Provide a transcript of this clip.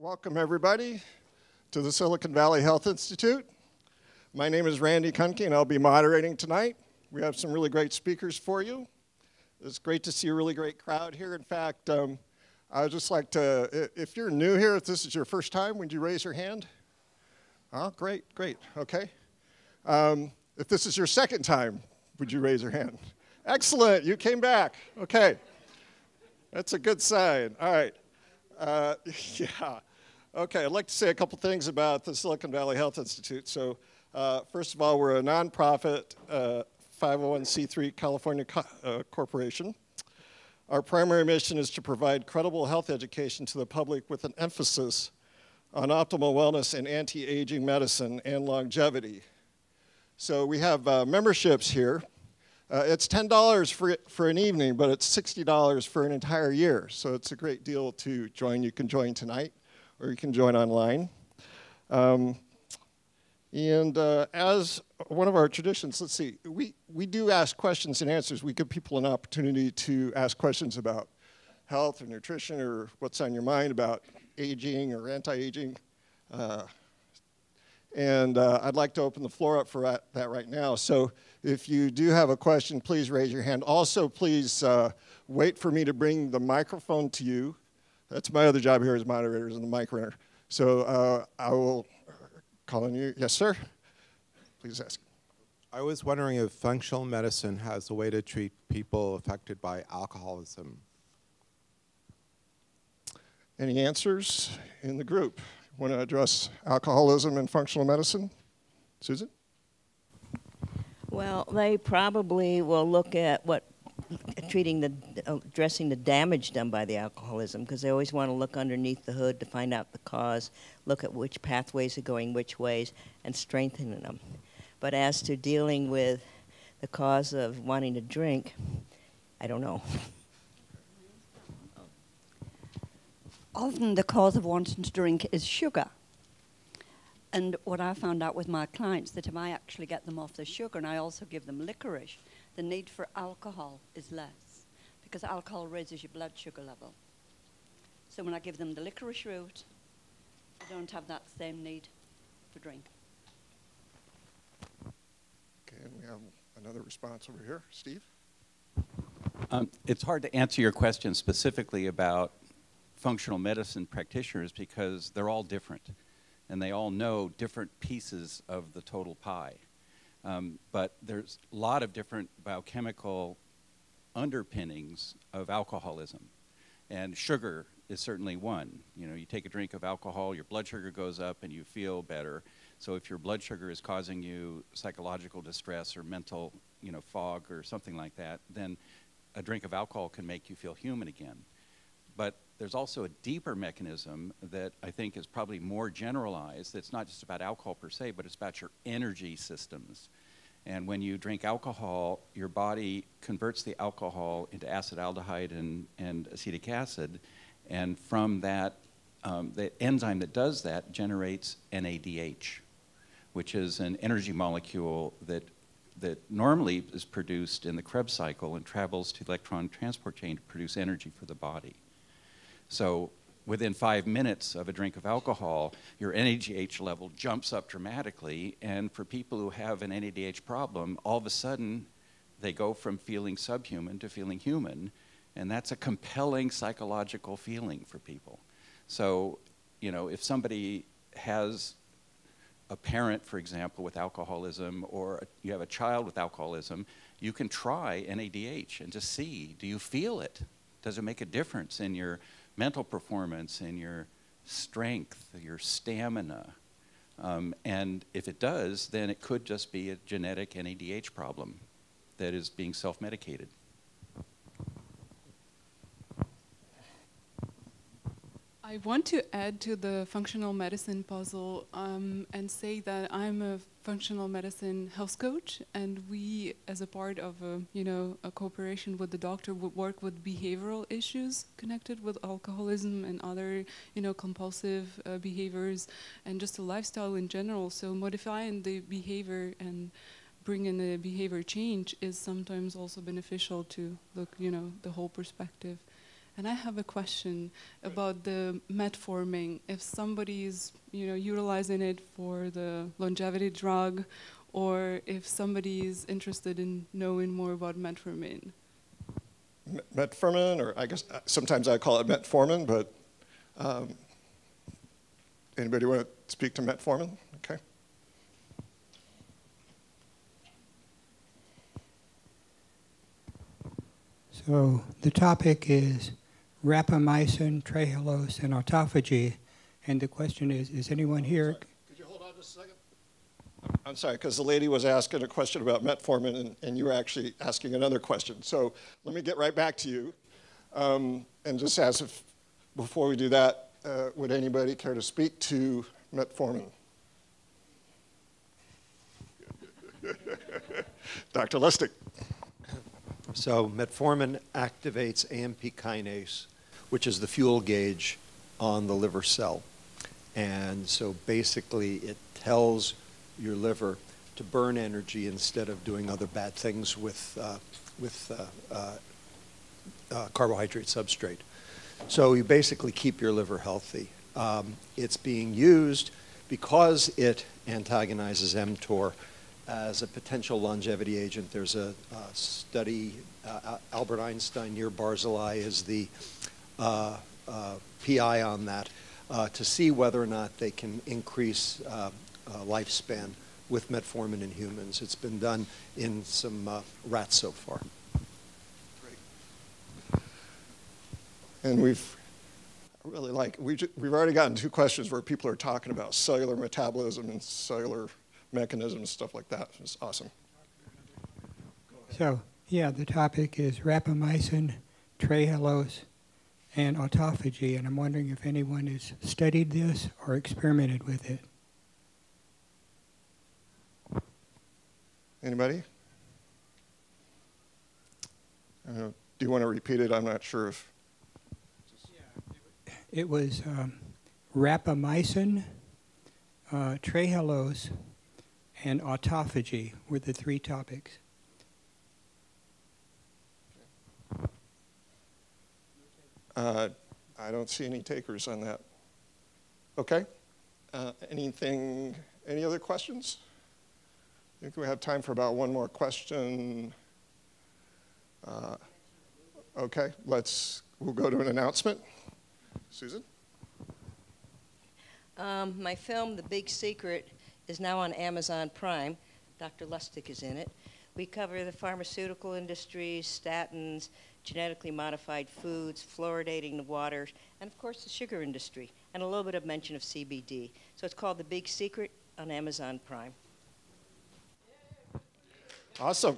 Welcome everybody to the Silicon Valley Health Institute. My name is Randy Kunke and I'll be moderating tonight. We have some really great speakers for you. It's great to see a really great crowd here. In fact, I would just like to, if you're new here, if this is your first time, would you raise your hand? Oh, great, okay. If this is your second time, would you raise your hand? Excellent, you came back, okay. That's a good sign, all right. Yeah. Okay, I'd like to say a couple things about the Silicon Valley Health Institute. So, first of all, we're a nonprofit 501c3 California corporation. Our primary mission is to provide credible health education to the public with an emphasis on optimal wellness and anti-aging medicine and longevity. So we have memberships here. It's $10 for an evening, but it's $60 for an entire year. So it's a great deal to join. You can join tonight, or you can join online. As one of our traditions, let's see, we do ask questions and answers. We give people an opportunity to ask questions about health or nutrition or what's on your mind about aging or anti-aging. I'd like to open the floor up for that right now. So if you do have a question, please raise your hand. Also, please wait for me to bring the microphone to you. That's my other job here as moderator, is the mic runner. So I will call on you. Yes, sir? Please ask. I was wondering if functional medicine has a way to treat people affected by alcoholism. Any answers in the group? Want to address alcoholism and functional medicine? Susan? Well, they probably will look at addressing the damage done by the alcoholism, because they always want to look underneath the hood to find out the cause, look at which pathways are going which ways, and strengthening them. But as to dealing with the cause of wanting to drink, I don't know. Often the cause of wanting to drink is sugar. And what I found out with my clients, that if I actually get them off the sugar and I also give them licorice, the need for alcohol is less, because alcohol raises your blood sugar level. So when I give them the licorice root, I don't have that same need for drink. Okay, and we have another response over here. Steve? It's hard to answer your question specifically about functional medicine practitioners because they're all different and they all know different pieces of the total pie. But there's a lot of different biochemical underpinnings of alcoholism, and sugar is certainly one. You know, you take a drink of alcohol, your blood sugar goes up and you feel better. So if your blood sugar is causing you psychological distress or mental, fog or something like that, then a drink of alcohol can make you feel human again. But there's also a deeper mechanism that I think is probably more generalized. It's not just about alcohol per se, but it's about your energy systems. And when you drink alcohol, your body converts the alcohol into acetaldehyde and acetic acid. And from that, the enzyme that does that generates NADH, which is an energy molecule that normally is produced in the Krebs cycle and travels to the electron transport chain to produce energy for the body. So within 5 minutes of a drink of alcohol, your NADH level jumps up dramatically, and for people who have an NADH problem, all of a sudden they go from feeling subhuman to feeling human, and that's a compelling psychological feeling for people. So, if somebody has a parent, for example, with alcoholism, or you have a child with alcoholism, you can try NADH and just see, do you feel it? Does it make a difference in your mental performance, in your strength, your stamina? And if it does, then it could just be a genetic NADH problem that is being self-medicated. I want to add to the functional medicine puzzle and say that I'm a functional medicine health coach, and we, as a part of a cooperation with the doctor, would work with behavioral issues connected with alcoholism and other compulsive behaviors and just a lifestyle in general. So modifying the behavior and bringing a behavior change is sometimes also beneficial to look the whole perspective. And I have a question about the metformin. If somebody's, utilizing it for the longevity drug, or if somebody is interested in knowing more about metformin. Metformin, or I guess sometimes I call it metformin, but anybody want to speak to metformin? Okay. So the topic is rapamycin, trehalose, and autophagy. And the question is anyone here? Could you hold on just a second? I'm sorry, because the lady was asking a question about metformin, and you were actually asking another question. So let me get right back to you and just ask if, before we do that, would anybody care to speak to metformin? Dr. Lustig. So metformin activates AMP kinase, which is the fuel gauge on the liver cell. And so basically it tells your liver to burn energy instead of doing other bad things with carbohydrate substrate. So you basically keep your liver healthy. It's being used because it antagonizes mTOR as a potential longevity agent. There's a study, Albert Einstein near Barzilai is the PI on that, to see whether or not they can increase lifespan with metformin in humans. It's been done in some rats so far. Great. And we've already gotten 2 questions where people are talking about cellular metabolism and cellular mechanisms, stuff like that. It's awesome. So, yeah, the topic is rapamycin, trehalose, and autophagy. And I'm wondering if anyone has studied this or experimented with it. Anybody? Do you want to repeat it? I'm not sure if... It was rapamycin, trehalose, and autophagy were the 3 topics. I don't see any takers on that. Okay. Any other questions? I think we have time for about one more question. Okay, we'll go to an announcement. Susan? My film, The Big Secret, is now on Amazon Prime. Dr. Lustig is in it. We cover the pharmaceutical industry, statins, genetically modified foods, fluoridating the waters, and of course the sugar industry, and a little bit of mention of CBD. So it's called The Big Secret on Amazon Prime. Awesome.